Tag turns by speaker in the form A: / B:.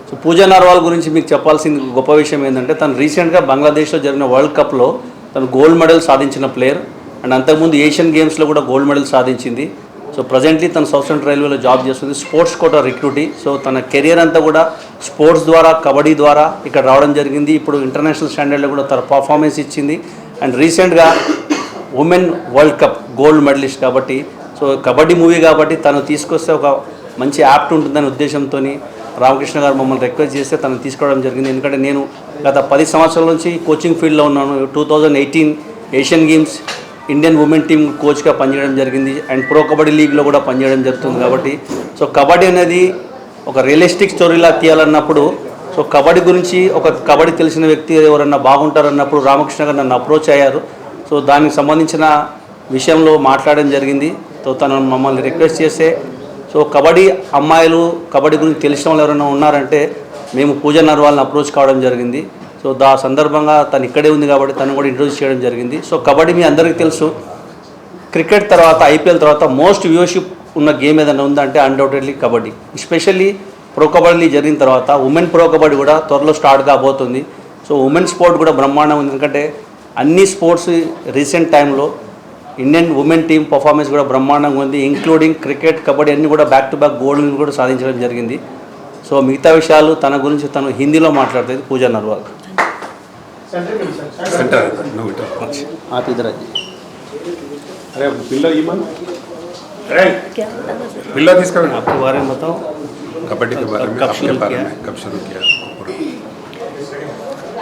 A: So పూజా నర్వాల్ గురించి మీకు చెప్పాల్సింది గొప్ప విషయం ఏంటంటే తను రీసెంట్గా బంగ్లాదేశ్లో జరిగిన వరల్డ్ కప్లో తను గోల్డ్ మెడల్ సాధించిన ప్లేయర్ అండ్ అంతకుముందు ఏషియన్ గేమ్స్లో కూడా గోల్డ్ మెడల్ సాధించింది. సో ప్రజెంట్లీ తను సౌత్ సెంట్రల్ రైల్వేలో జాబ్ చేస్తుంది, స్పోర్ట్స్ కోటా రిక్రూటీ. సో తన కెరియర్ అంతా కూడా స్పోర్ట్స్ ద్వారా, కబడ్డీ ద్వారా ఇక్కడ రావడం జరిగింది. ఇప్పుడు ఇంటర్నేషనల్ స్టాండర్డ్లో కూడా తన పర్ఫార్మెన్స్ ఇచ్చింది. అండ్ రీసెంట్గా women world cup gold medalist కాబట్టి, సో కబడ్డీ మూవీ కాబట్టి తను తీసుకొస్తే ఒక మంచి యాప్ట్ ఉంటుందనే ఉద్దేశంతో రామకృష్ణ గారు మమ్మల్ని రిక్వెస్ట్ చేస్తే తను తీసుకోవడం జరిగింది. ఎందుకంటే నేను గత 10 సంవత్సరాల నుంచి కోచింగ్ ఫీల్డ్లో ఉన్నాను. 2018 Asian games Indian women team కోచ్గా పనిచేయడం జరిగింది అండ్ ప్రో కబడ్డీ లీగ్లో కూడా పనిచేయడం జరుగుతుంది. కాబట్టి సో కబడ్డీ అనేది ఒక రియలిస్టిక్ స్టోరీలా తీయాలన్నప్పుడు, సో కబడ్డీ గురించి ఒక కబడ్డీ తెలిసిన వ్యక్తి ఎవరన్నా బాగుంటారన్నప్పుడు రామకృష్ణ గారు నన్ను అప్రోచ్ అయ్యారు. సో దానికి సంబంధించిన విషయంలో మాట్లాడడం జరిగింది. సో తను మమ్మల్ని రిక్వెస్ట్ చేస్తే, సో కబడ్డీ అమ్మాయిలు కబడ్డీ గురించి తెలిసిన వాళ్ళు ఎవరైనా ఉన్నారంటే మేము పూజా నర్వాల్ని అప్రోచ్ కావడం జరిగింది. సో సందర్భంగా తను ఇక్కడే ఉంది కాబట్టి తను కూడా ఇంట్రొడ్యూస్ చేయడం జరిగింది. సో కబడ్డీ మీ అందరికీ తెలుసు, క్రికెట్ తర్వాత ఐపీఎల్ తర్వాత మోస్ట్ వ్యూవర్షిప్ ఉన్న గేమ్ ఏదైనా ఉందంటే undoubtedly kabaddi. Especially pro kabaddi జరిగిన తర్వాత ఉమెన్ ప్రో కబడ్డీ కూడా త్వరలో స్టార్ట్ కాబోతుంది. సో ఉమెన్ స్పోర్ట్ కూడా బ్రహ్మాండం ఉంది. ఎందుకంటే అన్ని స్పోర్ట్స్ రీసెంట్ టైంలో ఇండియన్ ఉమెన్ టీమ్ పర్ఫార్మెన్స్ కూడా బ్రహ్మాండంగా ఉంది. ఇంక్లూడింగ్ క్రికెట్, కబడ్డీ అన్నీ కూడా బ్యాక్ టు బ్యాక్ గోల్డ్ కూడా సాధించడం జరిగింది. సో మిగతా విషయాలు తన గురించి తను హిందీలో మాట్లాడుతుంది పూజా నర్వాల్. आप इधर आइए.
B: अरे बिल्ला ईमान अरे बिल्ला किसका
A: आपके बारे में बताओ.
B: कबड्डी के बारे में, आपके बारे में कब शुरू किया?